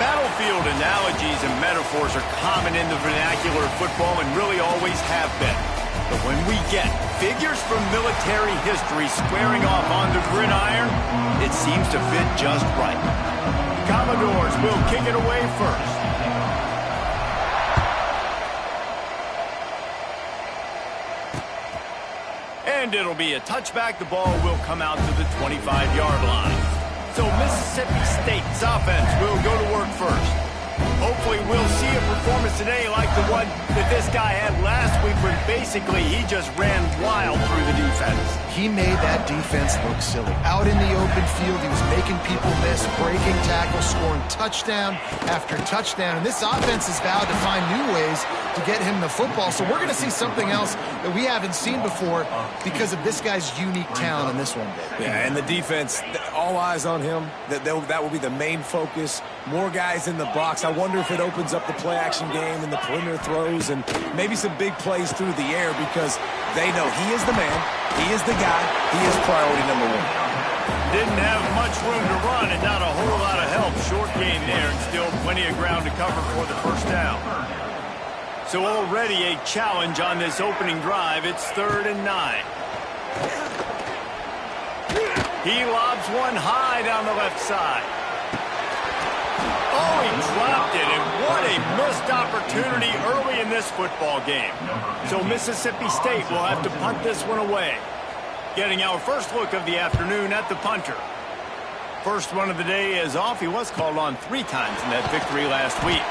Battlefield analogies and metaphors are common in the vernacular of football and really always have been. But when we get figures from military history squaring off on the gridiron, it seems to fit just right. Commodores will kick it away first. And it'll be a touchback. The ball will come out to the 25-yard line. So Mississippi State's offense will go to work first. Hopefully we'll see a performance today like the one that this guy had last week where basically he just ran wild through the defense. He made that defense look silly. Out in the open field, he was making people miss, breaking tackles, scoring touchdown after touchdown. And this offense has vowed to find new ways to get him the football. So we're going to see something else that we haven't seen before because of this guy's unique talent on this one. Yeah, and the defense, all eyes on him. That will be the main focus. More guys in the box. I wonder if it opens up the play-action game and the perimeter throws and maybe some big plays through the air because they know he is the man, he is the guy, he is priority number one. Didn't have much room to run and not a whole lot of help. Short gain there and still plenty of ground to cover for the first down. So already a challenge on this opening drive. It's 3rd and 9. He lobs one high down the left side. Oh, he dropped it, and what a missed opportunity early in this football game. So Mississippi State will have to punt this one away. Getting our first look of the afternoon at the punter. First one of the day is off. He was called on 3 times in that victory last week.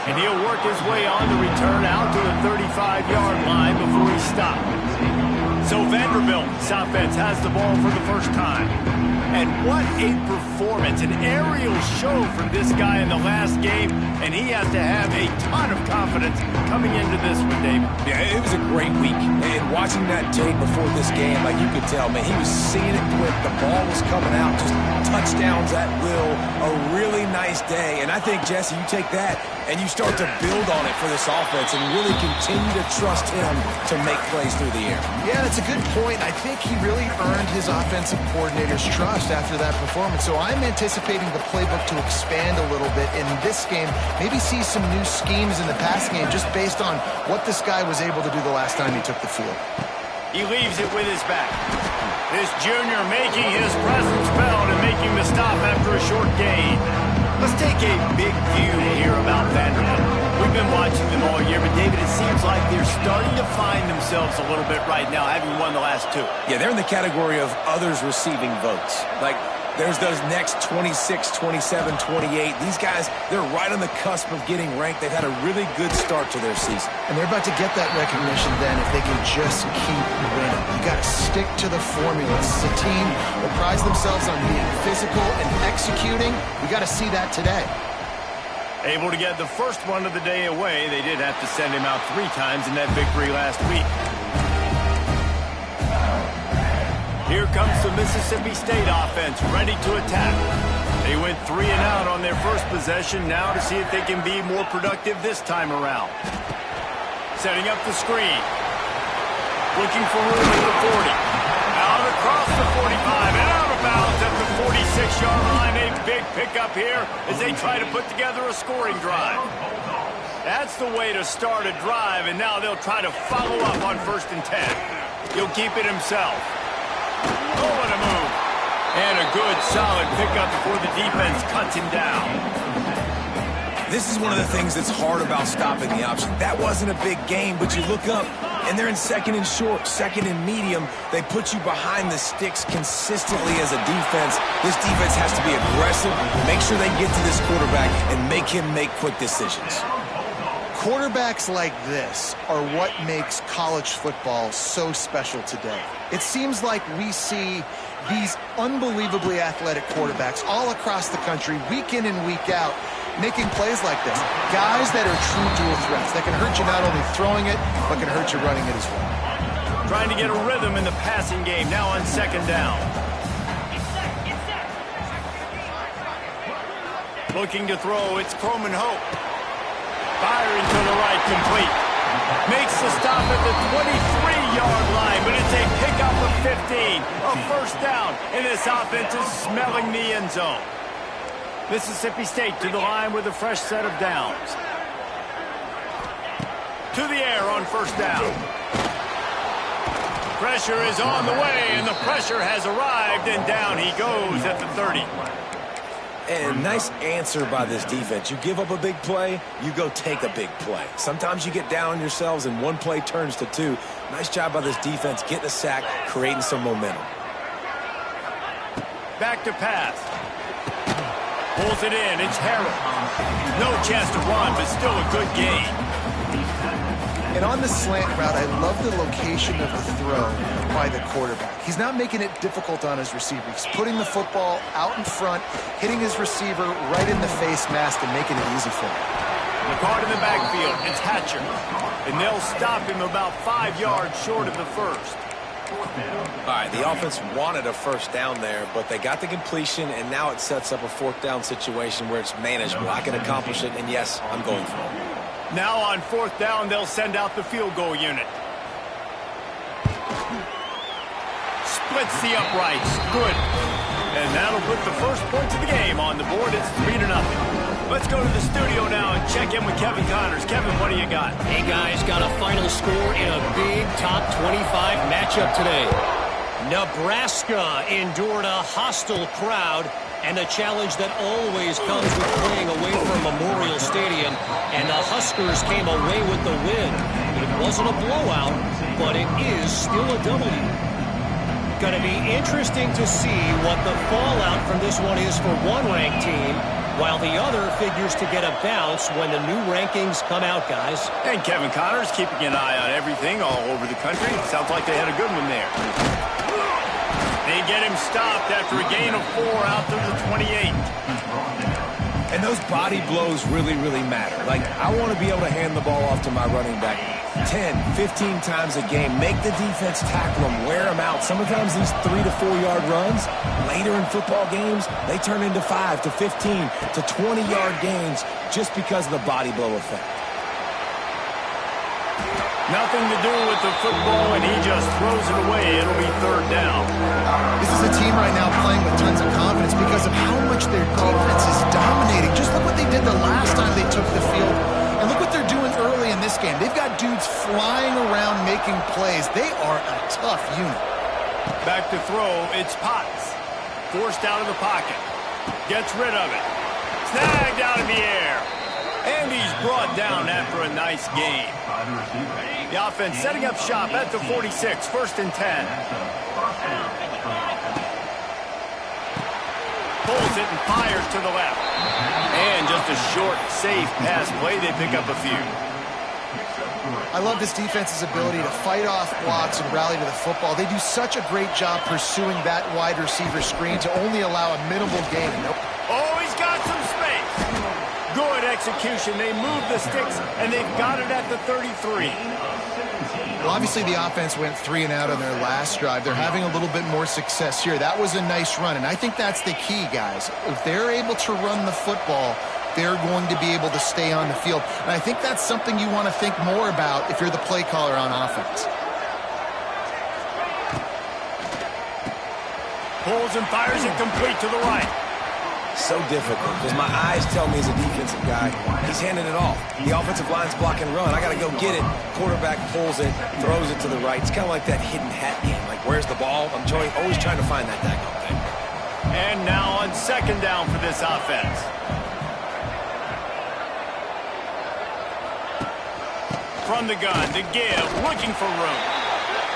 And he'll work his way on the return out to the 35-yard line before he stops. So Vanderbilt's offense has the ball for the first time. And what a performance, an aerial show from this guy in the last game, and he has to have a ton of confidence coming into this one, David. Yeah, it was a great week, and watching that tape before this game, like you could tell, man, he was seeing it quick, the ball was coming out, just touchdowns at will, a really nice day, and I think, Jesse, you take that and you start to build on it for this offense and really continue to trust him to make plays through the air. Yeah, that's a good point. I think he really earned his offensive coordinator's trust after that performance. So I'm anticipating the playbook to expand a little bit in this game. Maybe see some new schemes in the passing game just based on what this guy was able to do the last time he took the field. He leaves it with his back. This junior making his presence felt and making the stop after a short gain. Let's take a big view here about Vanderbilt. We've been watching them all year, but David, it seems like they're starting to find themselves a little bit right now, having won the last 2. Yeah, they're in the category of others receiving votes. Like, there's those next 26, 27, 28. These guys, they're right on the cusp of getting ranked. They've had a really good start to their season. And they're about to get that recognition then if they can just keep winning. You got to stick to the formula. This is a team that prides themselves on being physical and executing. We got to see that today. Able to get the first one of the day away. They did have to send him out 3 times in that victory last week. Here comes the Mississippi State offense, ready to attack. They went 3 and out on their first possession, now to see if they can be more productive this time around. Setting up the screen. Looking for room at the 40. Out across the 45 and out of bounds at the 46-yard line. A big pickup here as they try to put together a scoring drive. That's the way to start a drive, and now they'll try to follow up on 1st and 10. He'll keep it himself. Oh, what a move. And a good, solid pickup before the defense cuts him down. This is one of the things that's hard about stopping the option. That wasn't a big game, but you look up, and they're in 2nd and short, 2nd and medium. They put you behind the sticks consistently as a defense. This defense has to be aggressive, make sure they get to this quarterback, and make him make quick decisions. Quarterbacks like this are what makes college football so special today. It seems like we see these unbelievably athletic quarterbacks all across the country, week in and week out, making plays like this. Guys that are true dual threats that can hurt you not only throwing it, but can hurt you running it as well. Trying to get a rhythm in the passing game, now on 2nd down. Looking to throw, it's Croman Hope. Firing to the right, complete. Makes the stop at the 23 30-yard line, but it's a pickup of 15. A first down, and this offense is smelling the end zone. Mississippi State to the line with a fresh set of downs. To the air on first down. Pressure is on the way, and the pressure has arrived, and down he goes at the 30. And nice answer by this defense. You give up a big play, you go take a big play. Sometimes you get down on yourselves and one play turns to two. Nice job by this defense getting a sack, creating some momentum. Back to pass. Pulls it in. It's Harrell. No chance to run, but still a good gain. And on the slant route, I love the location of the throw by the quarterback. He's not making it difficult on his receiver. He's putting the football out in front, hitting his receiver right in the face mask and making it easy for him. The card in the backfield, it's Hatcher. And they'll stop him about 5 yards short of the first. All right, the offense wanted a first down there, but they got the completion, and now it sets up a fourth down situation where it's manageable. I can accomplish it, and yes, I'm going for it. Now on fourth down, they'll send out the field goal unit. Splits the uprights. Good. And that'll put the first points of the game on the board. It's 3-0. Let's go to the studio now and check in with Kevin Connors. Kevin, what do you got? Hey, guys, got a final score in a big top 25 matchup today. Nebraska endured a hostile crowd and a challenge that always comes with playing away from Memorial Stadium, and the Huskers came away with the win. It wasn't a blowout, but it is still a W. Going to be interesting to see what the fallout from this one is for one ranked team, while the other figures to get a bounce when the new rankings come out, guys. And Kevin Connors keeping an eye on everything all over the country. Sounds like they had a good one there. They get him stopped after a gain of 4 out to the 28. And those body blows really, really matter. Like, I want to be able to hand the ball off to my running back 10, 15 times a game. Make the defense tackle them, wear them out. Sometimes these 3 to 4 yard runs, later in football games, they turn into 5 to 15 to 20 yard gains just because of the body blow effect. Nothing to do with the football, and he just throws it away. It'll be third down. This is a team right now playing with tons of confidence because of how much their defense is dominating. Just look what they did the last time they took the field, and look what they're doing early in this game. They've got dudes flying around making plays. They are a tough unit. Back to throw, it's Potts. Forced out of the pocket. Gets rid of it. Snagged out in the air. And he's brought down after a nice gain. The offense setting up shop at the 46, 1st and 10. Pulls it and fires to the left. And just a short, safe pass play. They pick up a few. I love this defense's ability to fight off blocks and rally to the football. They do such a great job pursuing that wide receiver screen to only allow a minimal gain. Oh, he's got some space. Good execution. They move the sticks, and they've got it at the 33. Well, obviously the offense went 3 and out on their last drive. They're having a little bit more success here. That was a nice run, and I think that's the key, guys. If they're able to run the football, they're going to be able to stay on the field. And I think that's something you want to think more about if you're the play caller on offense. Pulls and fires it complete to the right. So difficult because my eyes tell me as a defensive guy, he's handing it off. The offensive line's block and run. I got to go get it. Quarterback pulls it, throws it to the right. It's kind of like that hidden hat game. Like, where's the ball? I'm always trying to find that daggone thing. And now on 2nd down for this offense. From the gun to give, looking for room.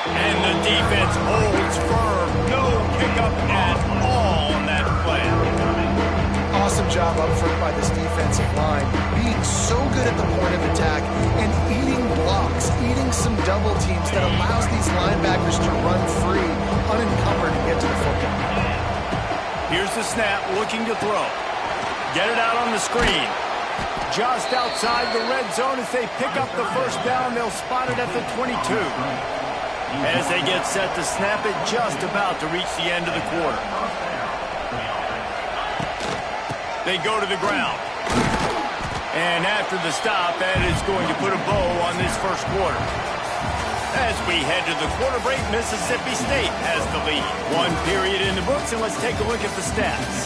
And the defense holds firm. No pickup at all on that play. Awesome job up front by this defensive line, being so good at the point of attack and eating blocks, eating some double teams that allows these linebackers to run free, unencumbered, and get to the football. Here's the snap, looking to throw. Get it out on the screen. Just outside the red zone as they pick up the first down. They'll spot it at the 22. As they get set to snap it, just about to reach the end of the quarter. They go to the ground. And after the stop, that is going to put a bow on this first quarter. As we head to the quarter break, Mississippi State has the lead. 1 period in the books, and let's take a look at the stats.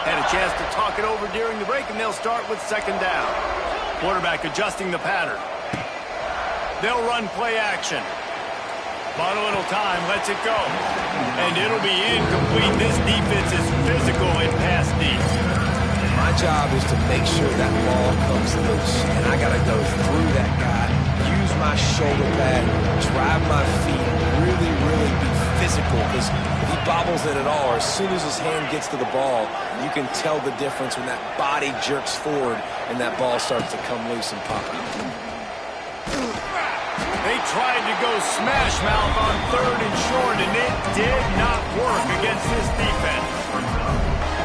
Had a chance to talk it over during the break, and they'll start with second down. Quarterback adjusting the pattern. They'll run play action. Bought a little time, lets it go. And it'll be incomplete. This defense is physical in pass deep. My job is to make sure that ball comes loose. And I got to go through that guy, use my shoulder pad, drive my feet, really, really be physical. Because if he bobbles it at all, or as soon as his hand gets to the ball, you can tell the difference when that body jerks forward and that ball starts to come loose and pop out. They tried to go smash mouth on 3rd and short, and it did not work against this defense.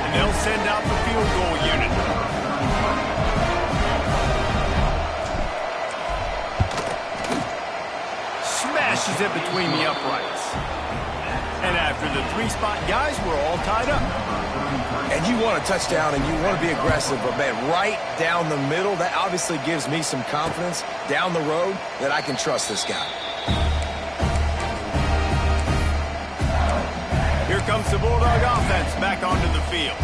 And they'll send out the field goal unit. Smashes it between the uprights. And after the 3-spot guys, we're all tied up. And you want a touchdown and you want to be aggressive, but man, right down the middle, that obviously gives me some confidence down the road that I can trust this guy. Here comes the Bulldog offense back onto the field.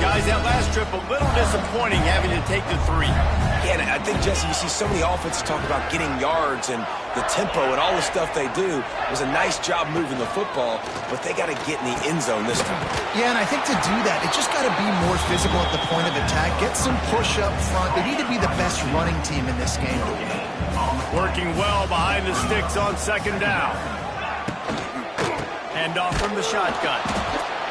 Guys, that last trip a little disappointing having to take the 3. Yeah, and I think, Jesse, you see so many offenses talk about getting yards and the tempo and all the stuff they do. It was a nice job moving the football, but they got to get in the end zone this time. Yeah, and I think to do that, it just got to be more physical at the point of attack. Get some push up front. They need to be the best running team in this game. Working well behind the sticks on second down. Hand off from the shotgun.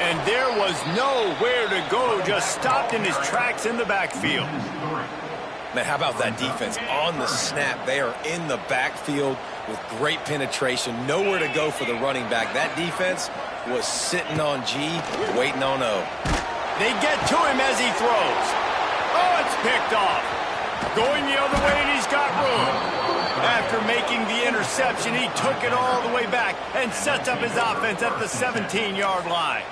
And there was nowhere to go, just stopped in his tracks in the backfield. Man, how about that defense? On the snap, they are in the backfield with great penetration. Nowhere to go for the running back. That defense was sitting on G, waiting on O. They get to him as he throws. Oh, it's picked off. Going the other way, and he's got room. After making the interception, he took it all the way back and sets up his offense at the 17-yard line.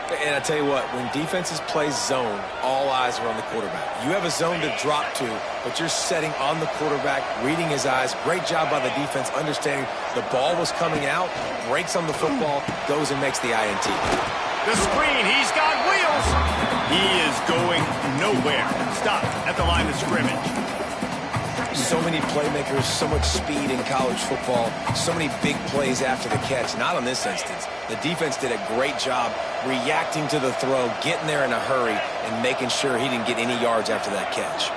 And I tell you what, when defenses play zone, all eyes are on the quarterback. You have a zone to drop to, but you're setting on the quarterback, reading his eyes. Great job by the defense, understanding the ball was coming out, breaks on the football, goes and makes the INT. The screen, he's got wheels. He is going nowhere. Stop at the line of scrimmage. So many playmakers, so much speed in college football, so many big plays after the catch. Not on this instance. The defense did a great job reacting to the throw, getting there in a hurry, and making sure he didn't get any yards after that catch.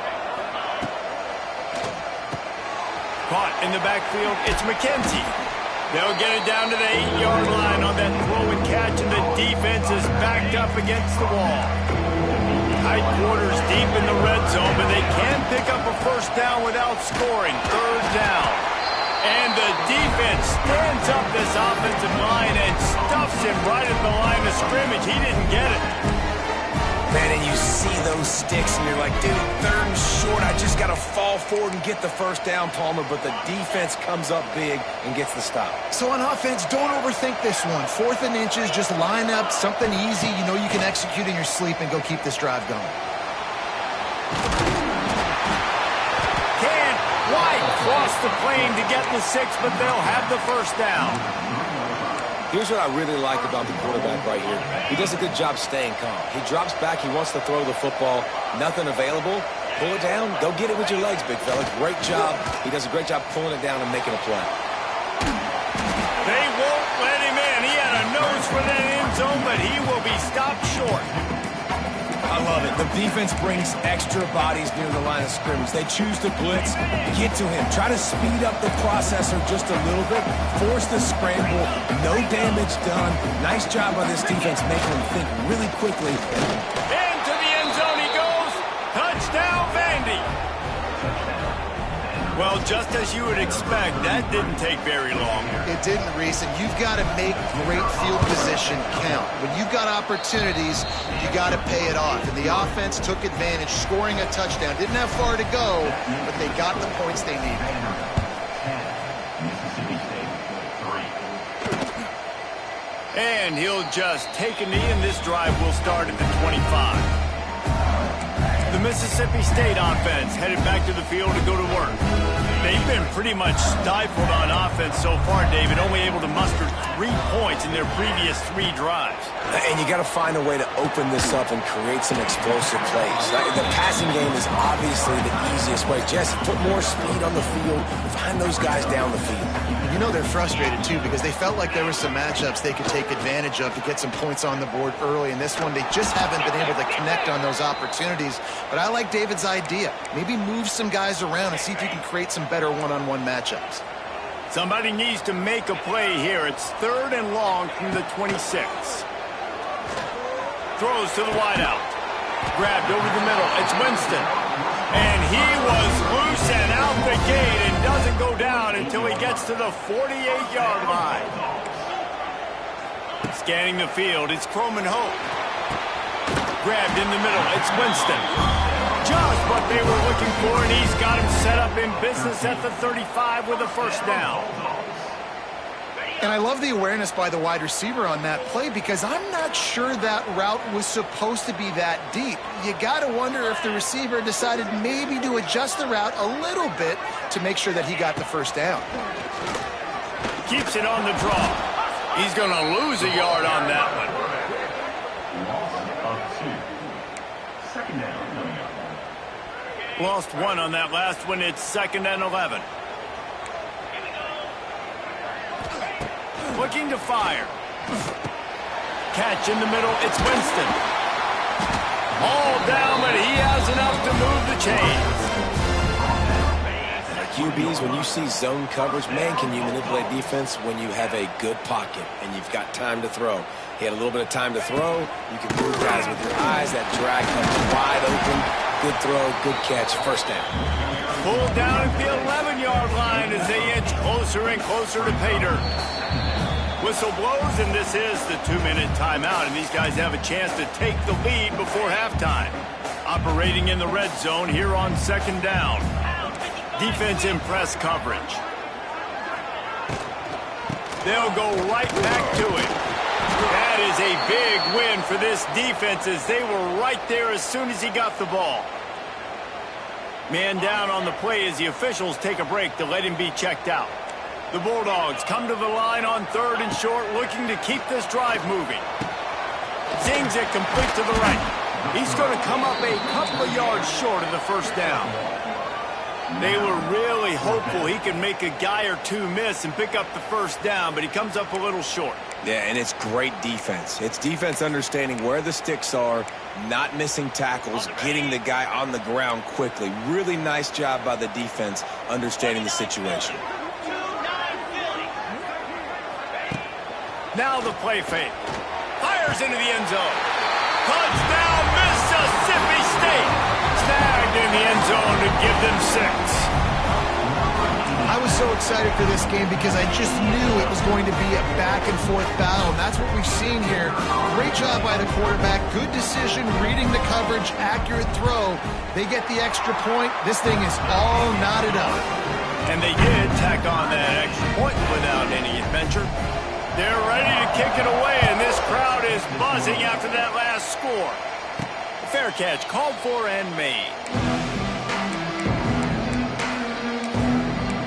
Caught in the backfield, it's McKenzie. They'll get it down to the 8-yard line on that throw and catch, and the defense is backed up against the wall. Tight quarters deep in the red zone, but they can pick up a first down without scoring. 3rd down. And the defense stands up this offensive line and stuffs him right at the line of scrimmage. He didn't get it. Man, and you see those sticks, and you're like, dude, 3rd and short, I just got to fall forward and get the first down, Palmer, but the defense comes up big and gets the stop. So on offense, don't overthink this one. 4th and inches, just line up something easy you know you can execute in your sleep and go keep this drive going. Can't quite cross the plane to get the 6, but they'll have the first down. Here's what I really like about the quarterback right here. He does a good job staying calm. He drops back. He wants to throw the football. Nothing available. Pull it down. Go get it with your legs, big fella. Great job. He does a great job pulling it down and making a play. They won't let him in. He had a nose for that end zone, but he will be stopped short. I love it. The defense brings extra bodies near the line of scrimmage. They choose to blitz, get to him, try to speed up the processor just a little bit, force the scramble, no damage done. Nice job by this defense making him think really quickly. Into the end zone he goes. Touchdown, Vandy. Well, just as you would expect, that didn't take very long. It didn't, Reese, and you've got to make great field position count. When you've got opportunities, you got to pay it off. And the offense took advantage, scoring a touchdown. Didn't have far to go, but they got the points they needed. And he'll just take a knee, and this drive will start at the 25. The Mississippi State offense headed back to the field to go to work. They've been pretty much stifled on offense so far, David, only able to muster 3 points in their previous 3 drives. And you got to find a way to open this up and create some explosive plays. The passing game is obviously the easiest way. Jesse, put more speed on the field, find those guys down the field. You know they're frustrated, too, because they felt like there were some matchups they could take advantage of to get some points on the board early. In this one, they just haven't been able to connect on those opportunities. But I like David's idea. Maybe move some guys around and see if you can create some better one-on-one matchups. Somebody needs to make a play here. It's 3rd and long from the 26. Throws to the wideout. Grabbed over the middle. It's Winston. And he was loose and out the gate and doesn't go down until he gets to the 48-yard line. Scanning the field, it's Croman Hope. Grabbed in the middle, it's Winston. Just what they were looking for, and he's got him set up in business at the 35 with a first down. And I love the awareness by the wide receiver on that play because I'm not sure that route was supposed to be that deep. You got to wonder if the receiver decided maybe to adjust the route a little bit to make sure that he got the first down. Keeps it on the draw. He's going to lose a yard on that one. Lost 1 on that last one. It's 2nd and 11. Looking to fire. Catch in the middle. It's Winston. All down, but he has enough to move the chains. QBs, when you see zone coverage, man, can you manipulate defense when you have a good pocket and you've got time to throw. He had a little bit of time to throw. You can move guys with your eyes. That drag comes wide open. Good throw, good catch, first down. Pulled down at the 11-yard line as they inch closer and closer to pay dirt. Whistle blows, and this is the 2-minute timeout, and these guys have a chance to take the lead before halftime. Operating in the red zone here on 2nd down. Defense in press coverage. They'll go right back to it. That is a big win for this defense as they were right there as soon as he got the ball. Man down on the play as the officials take a break to let him be checked out. The Bulldogs come to the line on 3rd and short, looking to keep this drive moving. Zings it complete to the right. He's going to come up a couple of yards short of the first down. They were really hopeful he could make a guy or two miss and pick up the first down, but he comes up a little short. Yeah, and it's great defense. It's defense understanding where the sticks are, not missing tackles, getting the guy on the ground quickly. Really nice job by the defense understanding the situation. Now the play fake. Fires into the end zone. Touchdown, Mississippi State. Snagged in the end zone to give them 6. I was so excited for this game because I just knew it was going to be a back-and-forth battle, and that's what we've seen here. Great job by the quarterback. Good decision, reading the coverage, accurate throw. They get the extra point. This thing is all knotted up. And they did tack on that extra point without any adventure. They're ready to kick it away, and this crowd is buzzing after that last score. Fair catch called for and made.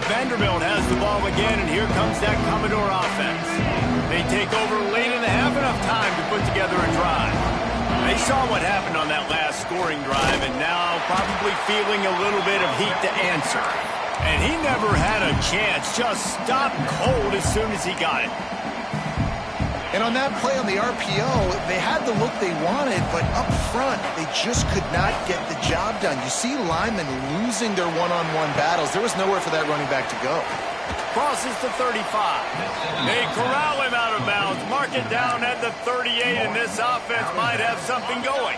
Vanderbilt has the ball again, and here comes that Commodore offense. They take over late and have enough time to put together a drive. They saw what happened on that last scoring drive, and now probably feeling a little bit of heat to answer. And he never had a chance, just stopped cold as soon as he got it. And on that play on the RPO, they had the look they wanted, but up front, they just could not get the job done. You see linemen losing their one-on-one battles. There was nowhere for that running back to go. Crosses to 35. They corral him out of bounds, mark it down at the 38, and this offense might have something going.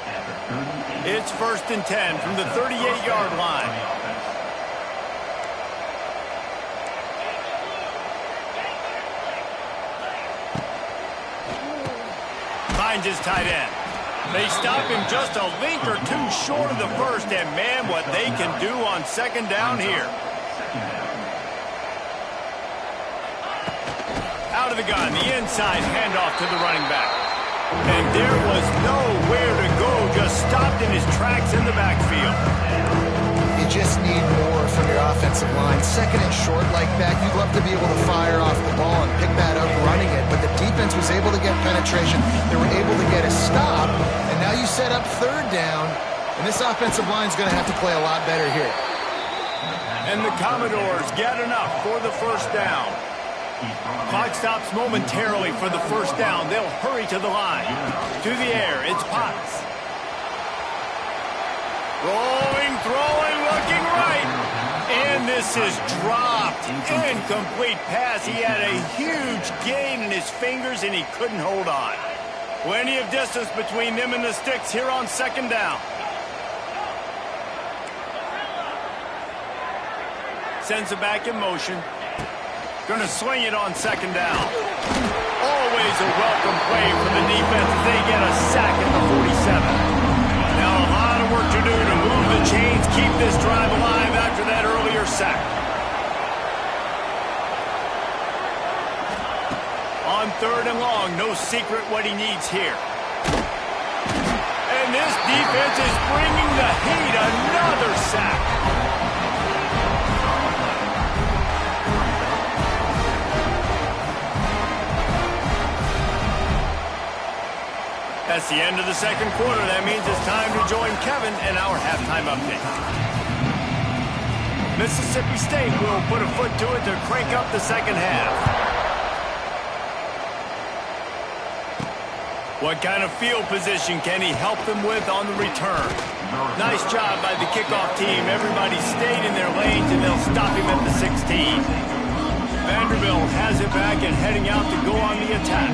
It's 1st and 10 from the 38-yard line. Finds his tight end. They stop him just a link or two short of the first, and man, what they can do on 2nd down here. Out of the gun, the inside handoff to the running back. And there was nowhere to go, just stopped in his tracks in the backfield. You just need more from your offensive line. Second and short like that, you'd love to be able to fire off the ball and pick that up running it, but the defense was able to get penetration. They were able to get a stop, and now you set up third down, and this offensive line is going to have to play a lot better here. And the Commodores get enough for the first down. Clock stops momentarily for the first down. They'll hurry to the line. To the air, it's Potts. Rolling, throwing, looking right. And this is dropped. Incomplete pass. He had a huge gain in his fingers, and he couldn't hold on. Plenty of distance between them and the sticks here on second down. Sends it back in motion. Going to swing it on second down. Always a welcome play for the defense as they get a sack at the 47. Now a lot of work to do to move the chains, keep this drive alive after that earlier sack. On third and long, no secret what he needs here. And this defense is bringing the heat. Another sack. That's the end of the second quarter. That means it's time to join Kevin in our halftime update. Mississippi State will put a foot to it to crank up the second half. What kind of field position can he help them with on the return? Nice job by the kickoff team. Everybody stayed in their lanes, and they'll stop him at the 16. Vanderbilt has it back and heading out to go on the attack.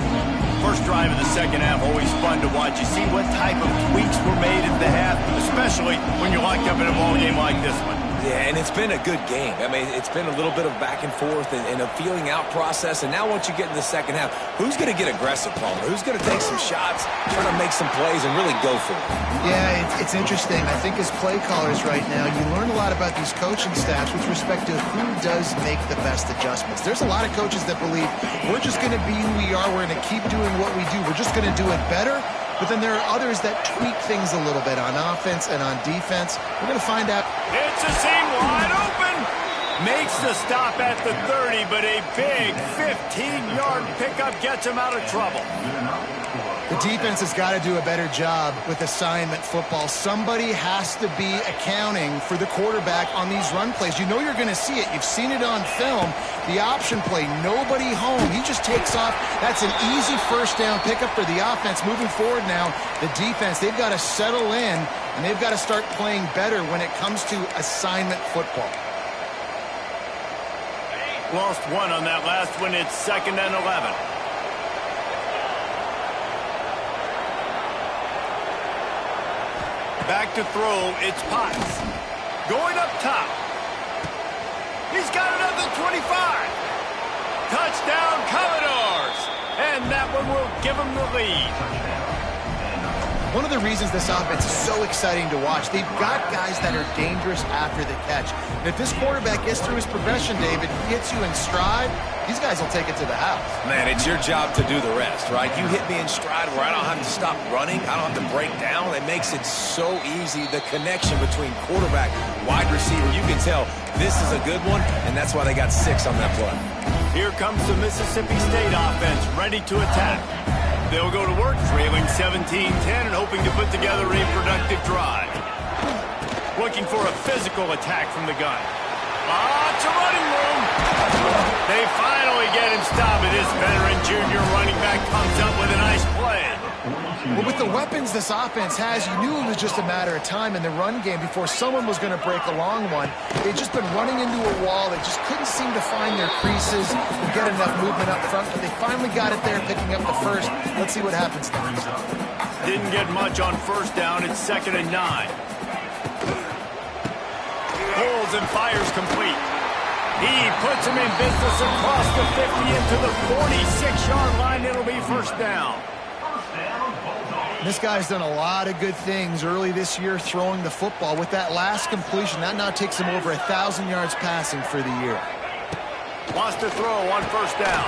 First drive of the second half, always fun to watch. You see what type of tweaks were made at the half, especially when you're locked up in a ball game like this one. Yeah, and it's been a good game. I mean, it's been a little bit of back and forth and a feeling out process. And now once you get in the second half, who's going to get aggressive, Palmer? Who's going to take some shots, try to make some plays, and really go for it? Yeah, it's interesting. I think as play callers right now, you learn a lot about these coaching staffs with respect to who does make the best adjustments. There's a lot of coaches that believe we're just going to be who we are. We're going to keep doing what we do. We're just going to do it better. But then there are others that tweak things a little bit on offense and on defense. We're going to find out. It's a seam wide open. Makes the stop at the 30, but a big 15-yard pickup gets him out of trouble. The defense has got to do a better job with assignment football. Somebody has to be accounting for the quarterback on these run plays. You know you're going to see it. You've seen it on film. The option play, nobody home. He just takes off. That's an easy first down pickup for the offense. Moving forward now, the defense, they've got to settle in, and they've got to start playing better when it comes to assignment football. Lost one on that last one. It's 2nd and 11. Back to throw, it's Potts. Going up top. He's got another 25. Touchdown, Commodores. And that one will give him the lead. One of the reasons this offense is so exciting to watch, they've got guys that are dangerous after the catch. And if this quarterback gets through his progression, David, gets you in stride, these guys will take it to the house. Man, it's your job to do the rest, right? You hit me in stride where I don't have to stop running. I don't have to break down. It makes it so easy. The connection between quarterback, wide receiver, you can tell this is a good one, and that's why they got 6 on that play. Here comes the Mississippi State offense, ready to attack. They'll go to work, trailing 17-10 and hoping to put together a productive drive. Looking for a physical attack from the gun. Lots of running room. They finally get him stopped, and this veteran junior running back comes up with a nice play. Well, with the weapons this offense has, you knew it was just a matter of time in the run game before someone was going to break a long one. They'd just been running into a wall. They just couldn't seem to find their creases and get enough movement up front, but they finally got it there, picking up the first. Let's see what happens next. Didn't get much on first down. It's 2nd and 9. Pulls and fires complete. He puts him in business across the 50 into the 46-yard line. It'll be first down. This guy's done a lot of good things early this year throwing the football. With that last completion, that now takes him over 1,000 yards passing for the year. Wants to throw on first down.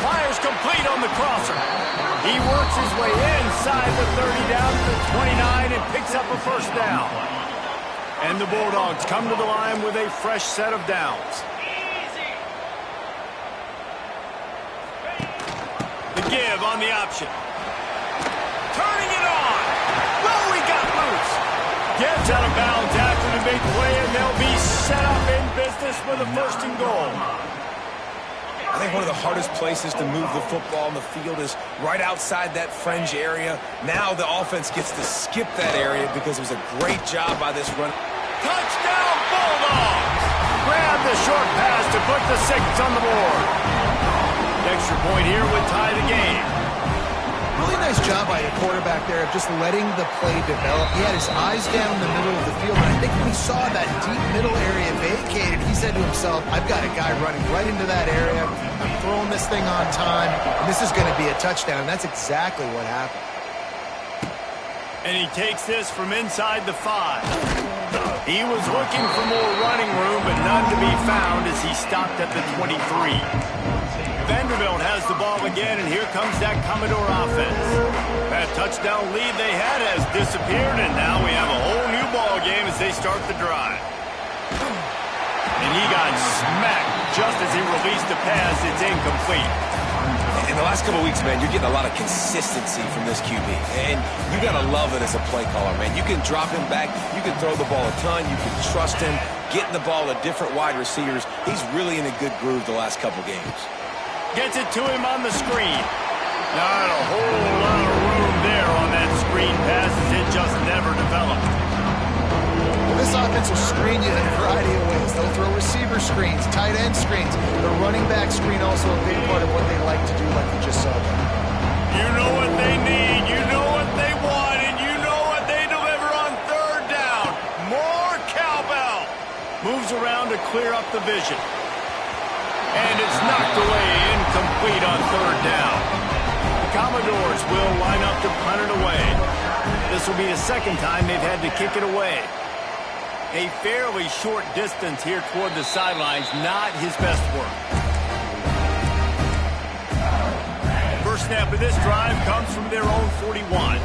Fires complete on the crosser. He works his way inside the 30 down to the 29 and picks up a first down. And the Bulldogs come to the line with a fresh set of downs. The give on the option. Turning it on. Oh, he got loose. Gets out of bounds after the big play, and they'll be set up in business with a first and goal. I think one of the hardest places to move the football on the field is right outside that fringe area. Now the offense gets to skip that area because it was a great job by this run. Touchdown, Bulldogs! Grab the short pass to put the 6 on the board. The extra point here would tie the game. Really nice job by the quarterback there of just letting the play develop. He had his eyes down in the middle of the field, and I think when he saw that deep middle area vacated, he said to himself, I've got a guy running right into that area. I'm throwing this thing on time, and this is going to be a touchdown. And that's exactly what happened. And he takes this from inside the 5. He was looking for more running room, but none to be found as he stopped at the 23. Vanderbilt has the ball again, and here comes that Commodore offense. That touchdown lead they had has disappeared, and now we have a whole new ball game as they start the drive. And he got smacked just as he released the pass. It's incomplete. In the last couple of weeks, man, you're getting a lot of consistency from this QB. And you got to love it as a play caller, man. You can drop him back. You can throw the ball a ton. You can trust him, getting the ball to different wide receivers. He's really in a good groove the last couple games. Gets it to him on the screen. Not a whole lot of room there on that screen pass as it just never developed. Well, this offense will screen you in a variety of ways. They'll throw receiver screens, tight end screens. The running back screen also a big part of what they like to do, like we just saw there. You know what they need, you know what they want, and you know what they deliver on third down. More cowbell. Moves around to clear up the vision. And it's knocked away, incomplete on third down. The Commodores will line up to punt it away. This will be the second time they've had to kick it away. A fairly short distance here toward the sidelines, not his best work. First snap of this drive comes from their own 41.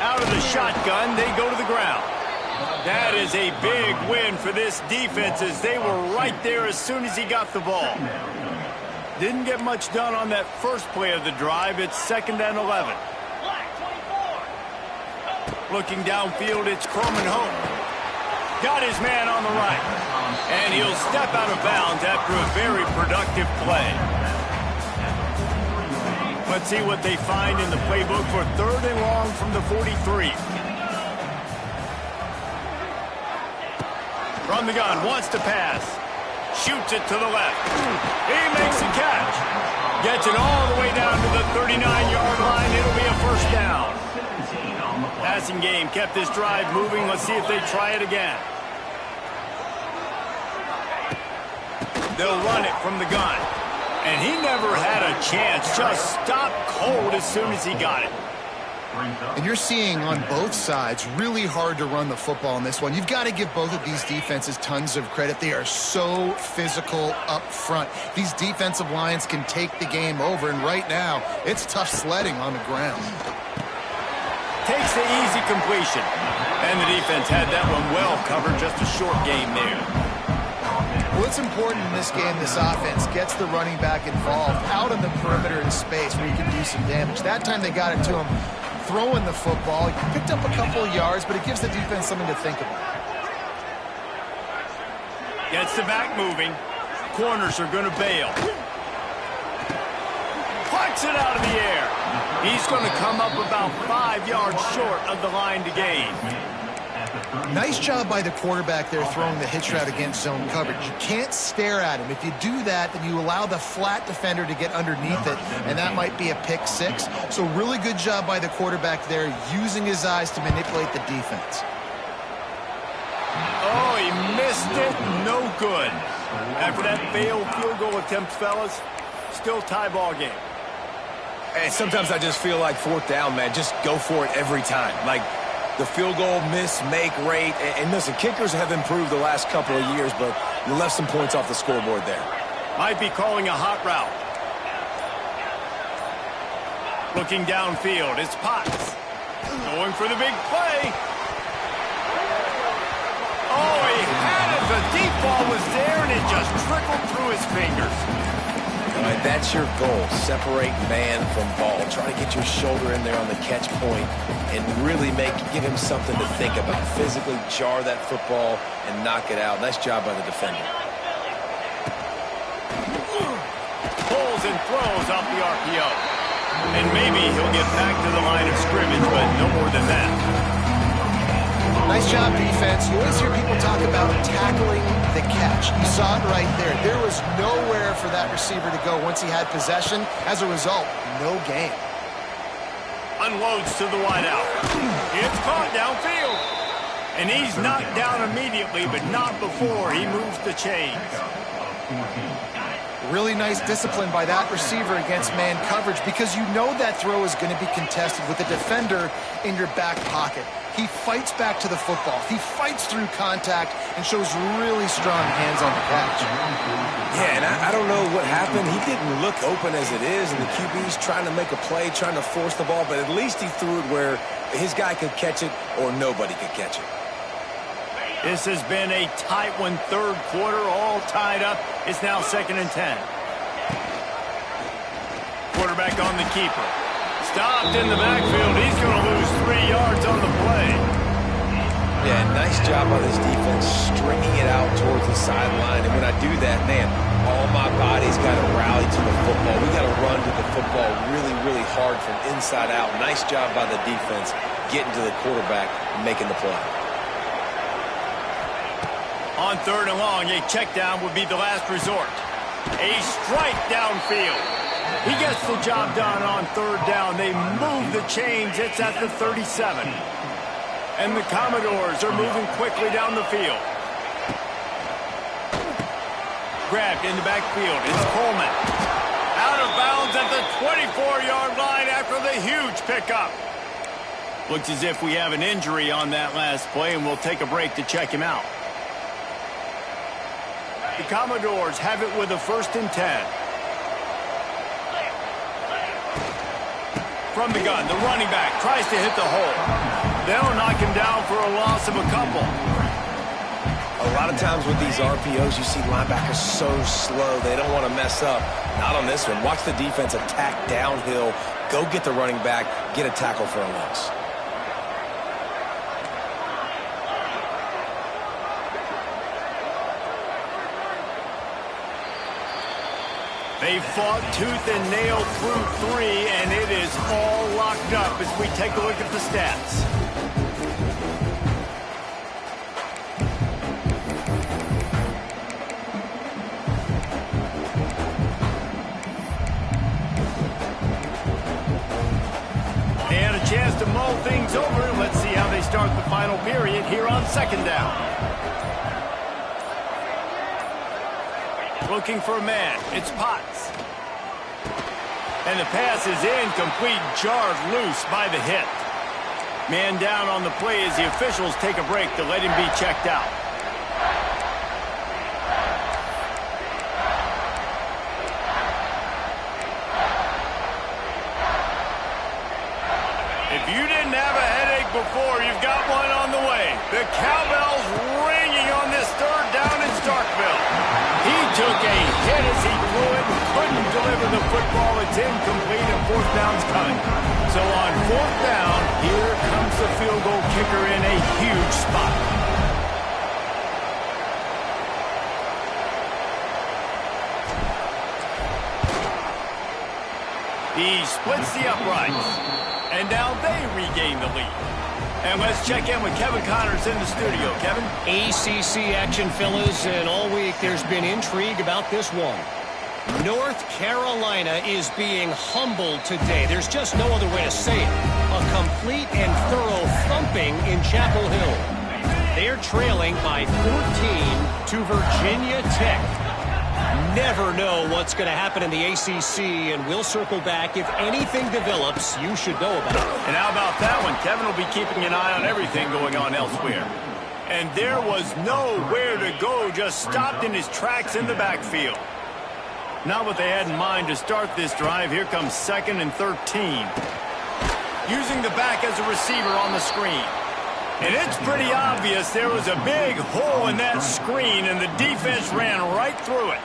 Out of the shotgun, they go to the ground. That is a big win for this defense as they were right there as soon as he got the ball. Didn't get much done on that first play of the drive. It's 2nd and 11. Looking downfield, it's Croman Hope. Got his man on the right. And he'll step out of bounds after a very productive play. Let's see what they find in the playbook for 3rd and long from the 43. From the gun, wants to pass. Shoots it to the left. He makes the catch. Gets it all the way down to the 39-yard line. It'll be a first down. Passing game kept this drive moving. Let's see if they try it again. They'll run it from the gun. And he never had a chance. Just stopped cold as soon as he got it. And you're seeing on both sides really hard to run the football in this one. You've got to give both of these defenses tons of credit. They are so physical up front. These defensive lines can take the game over, and right now it's tough sledding on the ground. Takes the easy completion. And the defense had that one well covered. Just a short game there. Well, it's important in this game this offense gets the running back involved out on the perimeter in space where you can do some damage. That time they got it to him throwing the football. He picked up a couple of yards, but it gives the defense something to think about. Gets the back moving. Corners are going to bail. Plucks it out of the air. He's going to come up about 5 yards short of the line to gain. Nice job by the quarterback there throwing the hitch route against zone coverage. You can't stare at him. If you do that, then you allow the flat defender to get underneath it, and that might be a pick six. So really good job by the quarterback there using his eyes to manipulate the defense. Oh, he missed it. No good. After that failed field goal attempt, fellas, still tie ball game. And sometimes I just feel like 4th down, man, just go for it every time. Like, the field goal miss-make rate. And listen, kickers have improved the last couple of years, but you left some points off the scoreboard there. Might be calling a hot route. Looking downfield, it's Potts. Going for the big play. Oh, he had it. The deep ball was there, and it just trickled through his fingers. All right, that's your goal. Separate man from ball. Try to get your shoulder in there on the catch point and really give him something to think about. Physically jar that football and knock it out. Nice job by the defender. Pulls and throws off the RPO. And maybe he'll get back to the line of scrimmage, but no more than that. Nice job, defense. You always hear people talk about tackling the catch. You saw it right there. There was nowhere for that receiver to go once he had possession. As a result, no gain. Unloads to the wideout. It's caught downfield. And he's knocked down immediately, but not before he moves the chains. Really nice discipline by that receiver against man coverage, because you know that throw is going to be contested with a defender in your back pocket. He fights back to the football. He fights through contact and shows really strong hands on the catch. Yeah, and I don't know what happened. He didn't look open as it is, and the QB's trying to make a play, trying to force the ball, but at least he threw it where his guy could catch it or nobody could catch it. This has been a tight one, third quarter, all tied up. It's now 2nd and 10. Quarterback on the keeper. Stopped in the backfield. He's going to lose 3 yards on the play. Yeah, nice job by this defense stringing it out towards the sideline. And when I do that, man, all my body's got to rally to the football. We got to run to the football really, really hard from inside out. Nice job by the defense getting to the quarterback and making the play. On 3rd and long, a check down would be the last resort. A strike downfield. He gets the job done on 3rd down. They move the chains. It's at the 37. And the Commodores are moving quickly down the field. Grabbed in the backfield. It's Coleman. Out of bounds at the 24-yard line after the huge pickup. Looks as if we have an injury on that last play, and we'll take a break to check him out. The Commodores have it with a 1st and 10. From the gun, the running back tries to hit the hole. They'll knock him down for a loss of a couple. A lot of times with these RPOs, you see linebackers so slow, they don't want to mess up. Not on this one. Watch the defense attack downhill, go get the running back, get a tackle for a loss. They fought tooth and nail through 3, and it is all locked up as we take a look at the stats. They had a chance to mull things over. Let's see how they start the final period here on 2nd down. Looking for a man. It's Potts. And the pass is incomplete, jarred loose by the hit. Man down on the play as the officials take a break to let him be checked out. If you didn't have a headache before, you've got one on the way. The cowbell's ringing on this 3rd down in Starkville. He took a hit as he threw it and couldn't deliver the football. It's incomplete and 4th down's coming. So on 4th down, here comes the field goal kicker in a huge spot. He splits the uprights. And now they regain the lead. And let's check in with Kevin Connors in the studio. Kevin? ACC action, fellas, and all week there's been intrigue about this one. North Carolina is being humbled today. There's just no other way to say it. A complete and thorough thumping in Chapel Hill. They're trailing by 14 to Virginia Tech. never know what's going to happen in the ACC, and we'll circle back. If anything develops, you should know about it. And how about that one? Kevin will be keeping an eye on everything going on elsewhere. And there was nowhere to go, just stopped in his tracks in the backfield. Not what they had in mind to start this drive. Here comes 2nd and 13. Using the back as a receiver on the screen. And it's pretty obvious there was a big hole in that screen, and the defense ran right through it.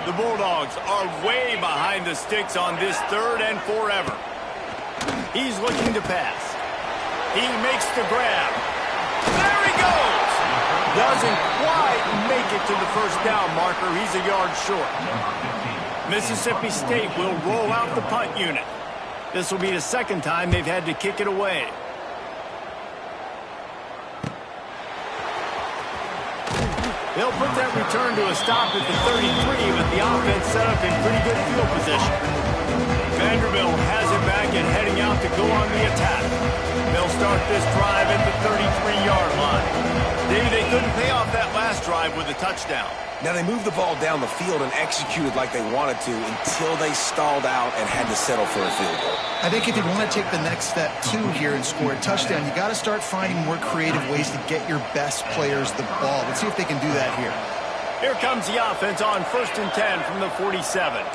The Bulldogs are way behind the sticks on this 3rd and forever. He's looking to pass. He makes the grab. There he goes! Doesn't quite make it to the first down marker. He's a yard short. Mississippi State will roll out the punt unit. This will be the 2nd time they've had to kick it away. They'll put that return to a stop at the 33, but the offense set up in pretty good field position. Vanderbilt has it back and heading out to go on the attack. They'll start this drive at the 33-yard line. Maybe they couldn't pay off that last drive with a touchdown. Now they moved the ball down the field and executed like they wanted to until they stalled out and had to settle for a field goal. I think if you want to take the next step, too, here and score a touchdown, you got to start finding more creative ways to get your best players the ball. Let's see if they can do that here. Here comes the offense on 1st and 10 from the 47.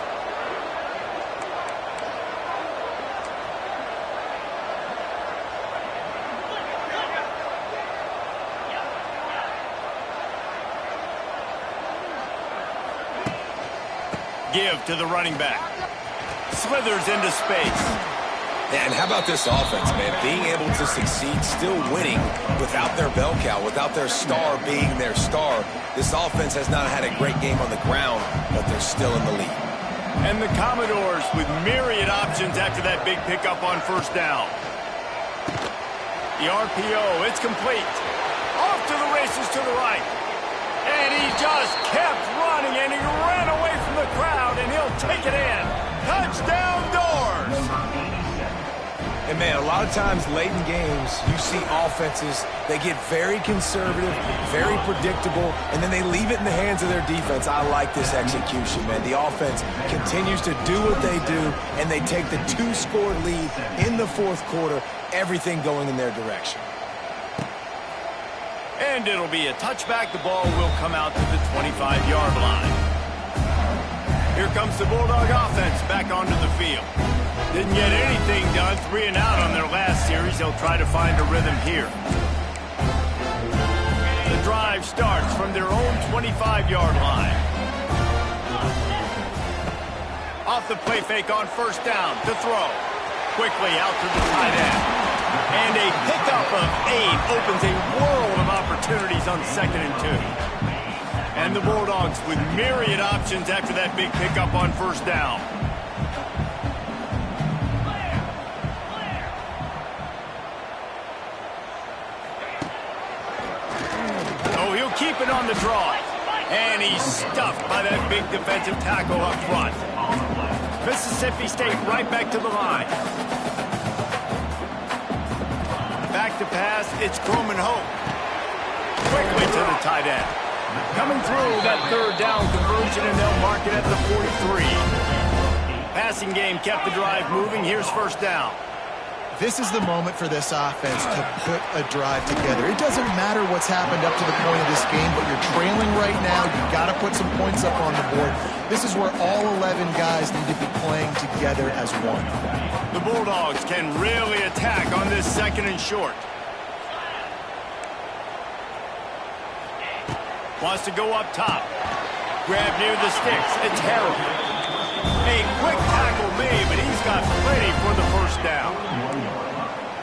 Give to the running back. Slithers into space. And how about this offense, man? Being able to succeed, still winning without their bell cow, without their star being their star. This offense has not had a great game on the ground, but they're still in the lead. And the Commodores with myriad options after that big pickup on 1st down. The RPO, it's complete. Off to the races to the right. And he just kept running, and he ran away from the crowd, and he'll take it in. Touchdown doors! And, man, a lot of times late in games, you see offenses, they get very conservative, very predictable, and then they leave it in the hands of their defense. I like this execution, man. The offense continues to do what they do, and they take the 2-score lead in the 4th quarter, everything going in their direction. And it'll be a touchback. The ball will come out to the 25-yard line. Here comes the Bulldog offense back onto the field. Didn't get anything done, 3 and out on their last series. They'll try to find a rhythm here. The drive starts from their own 25-yard line. Off the play fake on 1st down to throw. Quickly out to the tight end. And a pickup of 8 opens a world of opportunities on 2nd and 2. And the Bulldogs with myriad options after that big pickup on 1st down. Oh, he'll keep it on the draw. And he's stuffed by that big defensive tackle up front. Mississippi State right back to the line. Back to pass, it's Coleman Hope. Quickly to the tight end. Coming through that 3rd down conversion, and they'll mark it at the 43. Passing game kept the drive moving. Here's 1st down. This is the moment for this offense to put a drive together. It doesn't matter what's happened up to the point of this game, but you're trailing right now. You've got to put some points up on the board. This is where all 11 guys need to be playing together as one. The Bulldogs can really attack on this 2nd and short. Wants to go up top. Grab near the sticks. It's Harold. A quick tackle made, but he's got plenty for the 1st down.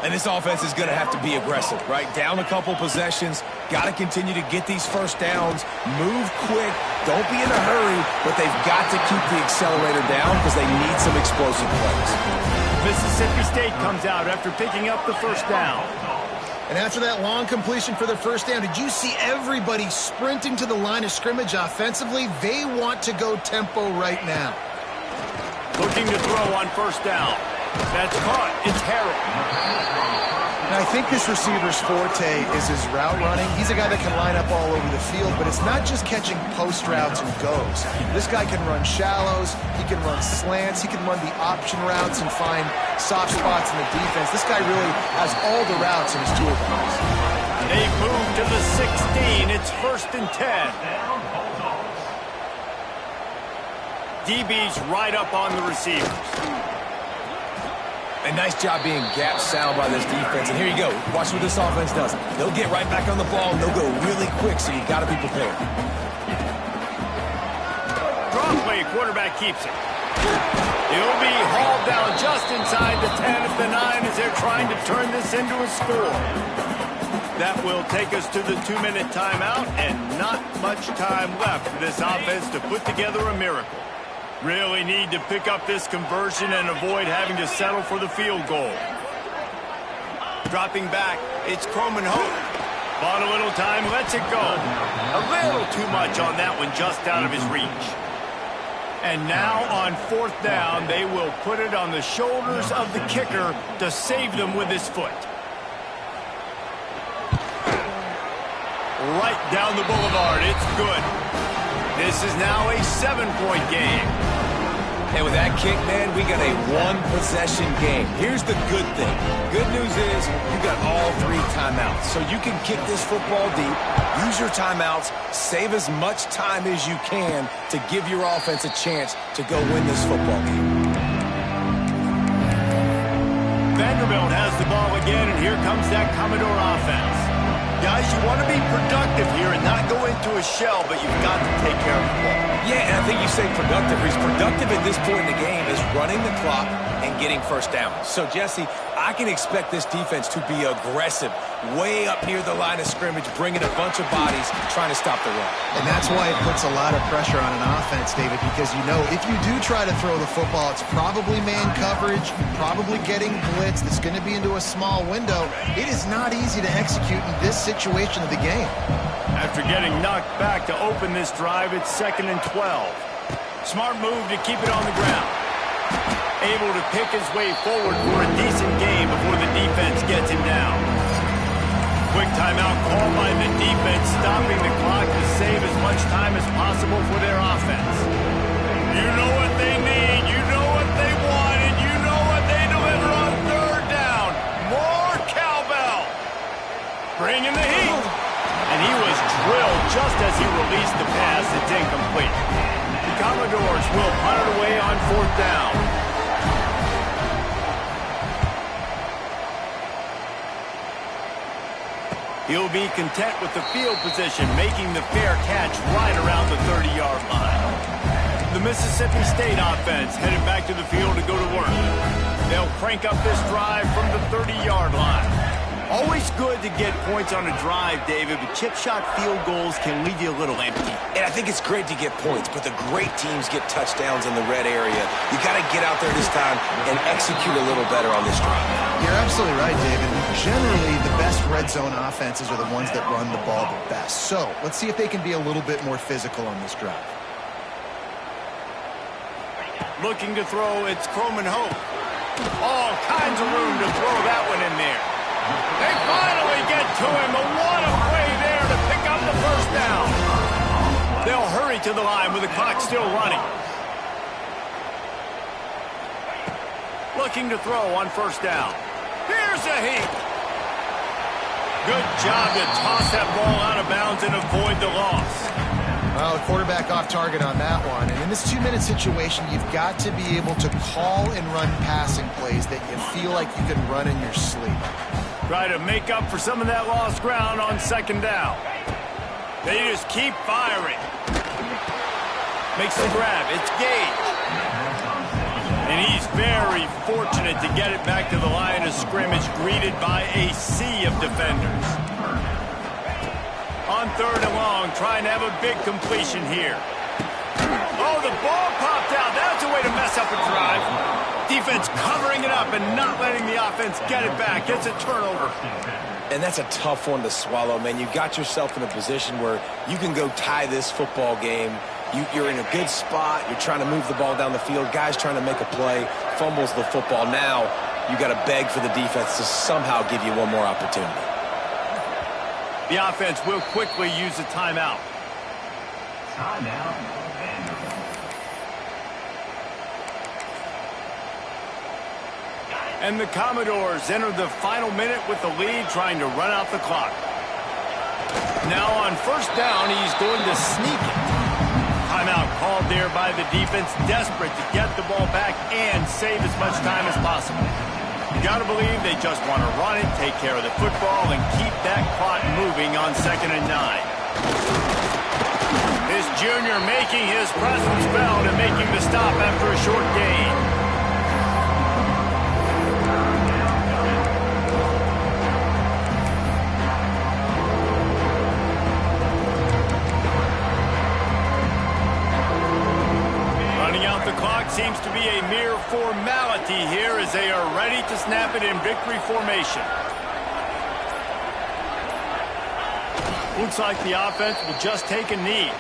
And this offense is going to have to be aggressive, right? Down a couple possessions. Got to continue to get these 1st downs. Move quick. Don't be in a hurry, but they've got to keep the accelerator down because they need some explosive plays. Mississippi State comes out after picking up the 1st down. And after that long completion for their 1st down, did you see everybody sprinting to the line of scrimmage offensively? They want to go tempo right now. Looking to throw on 1st down. That's caught. It's Harold. And I think this receiver's forte is his route running. He's a guy that can line up all over the field, but it's not just catching post routes and goes. This guy can run shallows, he can run slants, he can run the option routes and find soft spots in the defense. This guy really has all the routes in his toolbox. They move to the 16. It's 1st and 10. DB's right up on the receivers. A nice job being gap sound by this defense. And here you go. Watch what this offense does. They'll get right back on the ball, and they'll go really quick, so you got to be prepared. Draw play, quarterback keeps it. He'll be hauled down just inside the 10 at the 9 as they're trying to turn this into a score. That will take us to the 2-minute timeout, and not much time left for this offense to put together a miracle. Really need to pick up this conversion and avoid having to settle for the field goal. Dropping back, it's Croman Hope. Bought a little time, lets it go. A little too much on that one, just out of his reach. And now on 4th down, they will put it on the shoulders of the kicker to save them with his foot. Right down the boulevard, it's good. This is now a 7-point game. And with that kick, man, we got a one-possession game. Here's the good thing. Good news is you got all 3 timeouts. So you can kick this football deep, use your timeouts, save as much time as you can to give your offense a chance to go win this football game. Vanderbilt has the ball again, and here comes that Commodore offense. Guys, you want to be productive here and not go into a shell, but you've got to take care of the ball. Yeah, and I think you say productive. He's productive at this point in the game is running the clock and getting first down. So, Jesse, I can expect this defense to be aggressive, way up near the line of scrimmage, bringing a bunch of bodies, trying to stop the run. And that's why it puts a lot of pressure on an offense, David, because you know if you do try to throw the football, it's probably man coverage, probably getting blitzed. It's going to be into a small window. It is not easy to execute in this situation of the game. After getting knocked back to open this drive, it's 2nd and 12. Smart move to keep it on the ground. Able to pick his way forward for a decent game before the defense gets him down. Quick timeout called by the defense, stopping the clock to save as much time as possible for their offense. You know what they need, you know what they want, and you know what they deliver on 3rd down. More cowbell. Bringing the heat. And he was drilled just as he released the pass. It's incomplete. The Commodores will punt it away on 4th down. He'll be content with the field position, making the fair catch right around the 30-yard line. The Mississippi State offense headed back to the field to go to work. They'll crank up this drive from the 30-yard line. Always good to get points on a drive, David, but chip shot field goals can leave you a little empty. And I think it's great to get points, but the great teams get touchdowns in the red area. You got to get out there this time and execute a little better on this drive. You're absolutely right, David. Generally, the best red zone offenses are the ones that run the ball the best. So let's see if they can be a little bit more physical on this drive. Looking to throw, it's Croman Hope. All kinds of room to throw that one in there. They finally get to him. What a play there to pick up the 1st down. They'll hurry to the line with the clock still running. Looking to throw on 1st down. Here's a heap. Good job to toss that ball out of bounds and avoid the loss. Well, the quarterback off target on that one. And in this 2-minute situation, you've got to be able to call and run passing plays that you feel like you can run in your sleep. Try to make up for some of that lost ground on 2nd down. They just keep firing. Makes the grab. It's Gage. And he's very fortunate to get it back to the line of scrimmage, greeted by a sea of defenders. On 3rd and long, trying to have a big completion here. Oh, the ball popped out. That's a way to mess up a drive. Defense covering it up and not letting the offense get it back. It's a turnover. And that's a tough one to swallow, man. You got yourself in a position where you can go tie this football game. You're in a good spot. You're trying to move the ball down the field. Guys trying to make a play. Fumbles the football. Now, you got to beg for the defense to somehow give you one more opportunity. The offense will quickly use a timeout. And the Commodores enter the final minute with the lead, trying to run out the clock. Now on first down, he's going to sneak it. Timeout called there by the defense, desperate to get the ball back and save as much time as possible. You got to believe they just want to run it, take care of the football, and keep that clock moving on 2nd and 9. This junior making his presence felt and making the stop after a short gain. The clock seems to be a mere formality here as they are ready to snap it in victory formation. Looks like the offense will just take a knee.